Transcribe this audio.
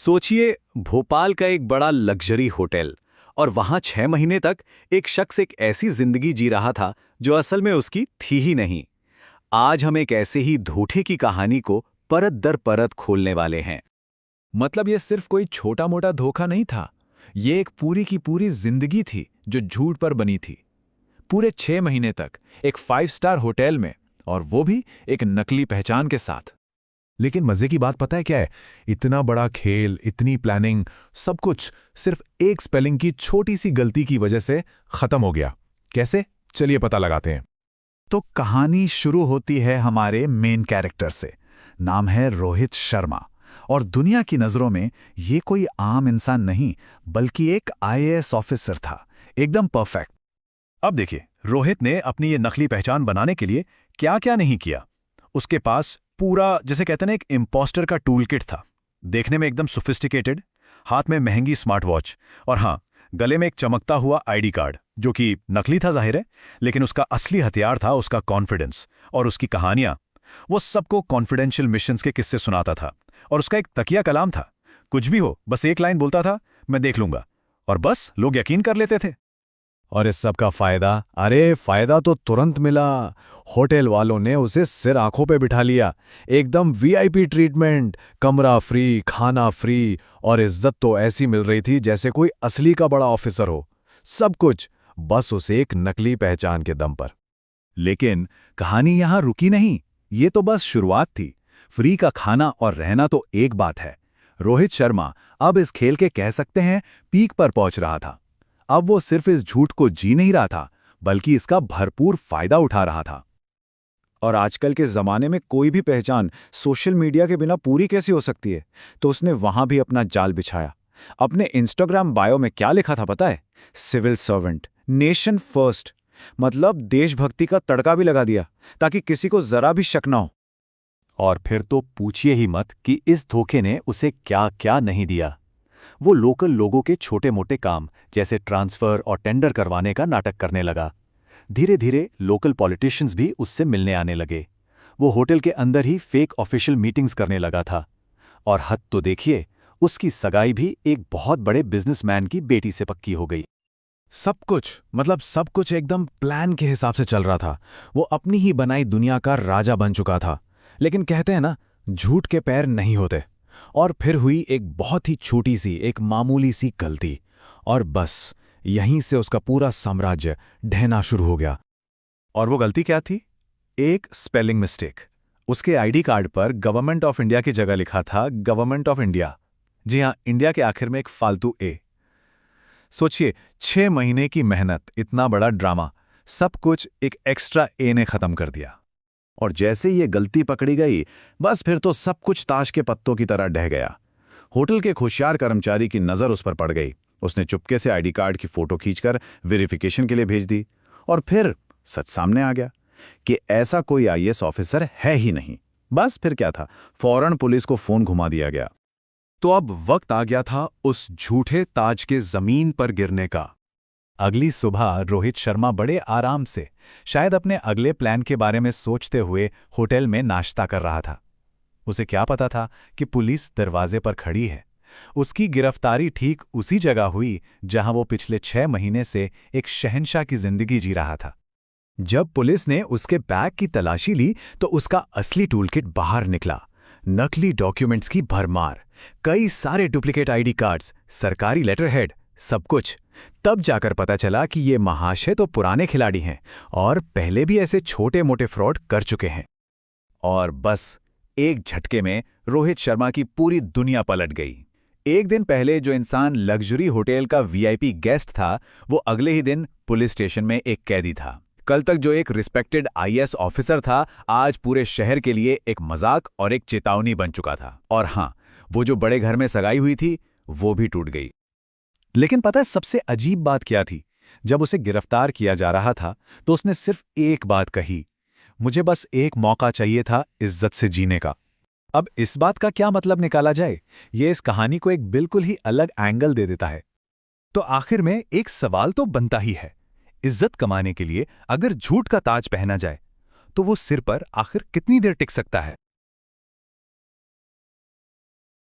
सोचिए, भोपाल का एक बड़ा लग्जरी होटल, और वहां 6 महीने तक एक शख्स एक ऐसी जिंदगी जी रहा था जो असल में उसकी थी ही नहीं। आज हम एक ऐसे ही धोखे की कहानी को परत दर परत खोलने वाले हैं। मतलब ये सिर्फ कोई छोटा मोटा धोखा नहीं था। ये एक पूरी की पूरी जिंदगी थी जो झूठ पर बनी थी। पूरे 6 महीने तक एक 5 स्टार होटल में, और वो भी एक नकली पहचान के साथ। लेकिन मजे की बात पता है क्या है? इतना बड़ा खेल, इतनी प्लानिंग, सब कुछ सिर्फ एक स्पेलिंग की छोटी सी गलती की वजह से खत्म हो गया। कैसे? चलिए पता लगाते हैं। तो कहानी शुरू होती है हमारे मेन कैरेक्टर से। नाम है रोहित शर्मा, और दुनिया की नजरों में ये कोई आम इंसान नहीं, बल्कि एक आईएएस ऑफिसर था, एकदम परफेक्ट। अब देखिए, रोहित ने अपनी ये नकली पहचान बनाने के लिए क्या क्या नहीं किया। उसके पास पूरा, जैसे कहते हैं ना, एक इम्पोस्टर का टूल किट था। देखने में एकदम सोफिस्टिकेटेड, हाथ में महंगी स्मार्ट वॉच, और हाँ, गले में एक चमकता हुआ आईडी कार्ड, जो कि नकली था जाहिर है, लेकिन उसका असली हथियार था उसका कॉन्फिडेंस और उसकी कहानियां। वो सबको कॉन्फिडेंशियल मिशंस के किस्से सुनाता था, और उसका एक तकिया कलाम था। कुछ भी हो, बस एक लाइन बोलता था, मैं देख लूंगा, और बस लोग यकीन कर लेते थे। और इस सब का फायदा? अरे फायदा तो तुरंत मिला। होटल वालों ने उसे सिर आंखों पे बिठा लिया। एकदम वीआईपी ट्रीटमेंट, कमरा फ्री, खाना फ्री, और इज्जत तो ऐसी मिल रही थी जैसे कोई असली का बड़ा ऑफिसर हो। सब कुछ बस उसे एक नकली पहचान के दम पर। लेकिन कहानी यहां रुकी नहीं। ये तो बस शुरुआत थी। फ्री का खाना और रहना तो एक बात है। रोहित शर्मा अब इस खेल के, कह सकते हैं, पीक पर पहुंच रहा था। अब वो सिर्फ इस झूठ को जी नहीं रहा था, बल्कि इसका भरपूर फायदा उठा रहा था। और आजकल के ज़माने में कोई भी पहचान सोशल मीडिया के बिना पूरी कैसी हो सकती है? तो उसने वहां भी अपना जाल बिछाया। अपने इंस्टाग्राम बायो में क्या लिखा था पता है? Civil servant, nation first. मतलब देशभक्ति का तड़का भी लगा दिया, ताकि किसी को जरा भी शक ना हो। और फिर तो पूछिए ही मत कि इस धोखे ने उसे क्या क्या नहीं दिया। वो लोकल लोगों के छोटे मोटे काम, जैसे ट्रांसफर और टेंडर करवाने का नाटक करने लगा। धीरे धीरे लोकल पॉलिटिशियंस भी उससे मिलने आने लगे। वो होटल के अंदर ही फेक ऑफिशियल मीटिंग्स करने लगा था। और हद तो देखिए, उसकी सगाई भी एक बहुत बड़े बिजनेसमैन की बेटी से पक्की हो गई। सब कुछ, मतलब सब कुछ एकदम प्लान के हिसाब से चल रहा था। वो अपनी ही बनाई दुनिया का राजा बन चुका था। लेकिन कहते हैं ना, झूठ के पैर नहीं होते। और फिर हुई एक बहुत ही छोटी सी, एक मामूली सी गलती, और बस यहीं से उसका पूरा साम्राज्य ढहना शुरू हो गया। और वो गलती क्या थी? एक स्पेलिंग मिस्टेक। उसके आईडी कार्ड पर गवर्नमेंट ऑफ इंडिया की जगह लिखा था गवर्नमेंट ऑफ इंडिया। जी हां, इंडिया के आखिर में एक फालतू ए। सोचिए, 6 महीने की मेहनत, इतना बड़ा ड्रामा, सब कुछ एक एक्स्ट्रा ए ने खत्म कर दिया। और जैसे ये गलती पकड़ी गई, बस फिर तो सब कुछ ताश के पत्तों की तरह ढह गया। होटल के होशियार कर्मचारी की नज़र उस पर पड़ गई। उसने चुपके से आईडी कार्ड की फोटो खींचकर वेरिफिकेशन के लिए भेज दी, और फिर सच सामने आ गया कि ऐसा कोई आईएएस ऑफिसर है ही नहीं। बस फिर क्या था, फौरन पुलिस को फोन घुमा दिया गया। तो अब वक्त आ गया था उस झूठे ताज के जमीन पर गिरने का। अगली सुबह रोहित शर्मा बड़े आराम से, शायद अपने अगले प्लान के बारे में सोचते हुए, होटल में नाश्ता कर रहा था। उसे क्या पता था कि पुलिस दरवाजे पर खड़ी है। उसकी गिरफ्तारी ठीक उसी जगह हुई जहां वो पिछले 6 महीने से एक शहंशाह की जिंदगी जी रहा था। जब पुलिस ने उसके बैग की तलाशी ली तो उसका असली टूलकिट बाहर निकला। नकली डॉक्यूमेंट्स की भरमार, कई सारे डुप्लीकेट आईडी कार्ड्स, सरकारी लेटरहेड, सब कुछ। तब जाकर पता चला कि ये महाशय तो पुराने खिलाड़ी हैं और पहले भी ऐसे छोटे मोटे फ्रॉड कर चुके हैं। और बस एक झटके में रोहित शर्मा की पूरी दुनिया पलट गई। एक दिन पहले जो इंसान लग्जरी होटल का वीआईपी गेस्ट था, वो अगले ही दिन पुलिस स्टेशन में एक कैदी था। कल तक जो एक रिस्पेक्टेड आईएएस ऑफिसर था, आज पूरे शहर के लिए एक मजाक और एक चेतावनी बन चुका था। और हाँ, वो जो बड़े घर में सगाई हुई थी, वो भी टूट गई। लेकिन पता है सबसे अजीब बात क्या थी? जब उसे गिरफ्तार किया जा रहा था तो उसने सिर्फ एक बात कही, मुझे बस एक मौका चाहिए था इज्जत से जीने का। अब इस बात का क्या मतलब निकाला जाए, ये इस कहानी को एक बिल्कुल ही अलग एंगल दे देता है। तो आखिर में एक सवाल तो बनता ही है, इज्जत कमाने के लिए अगर झूठ का ताज पहना जाए तो वो सिर पर आखिर कितनी देर टिक सकता है?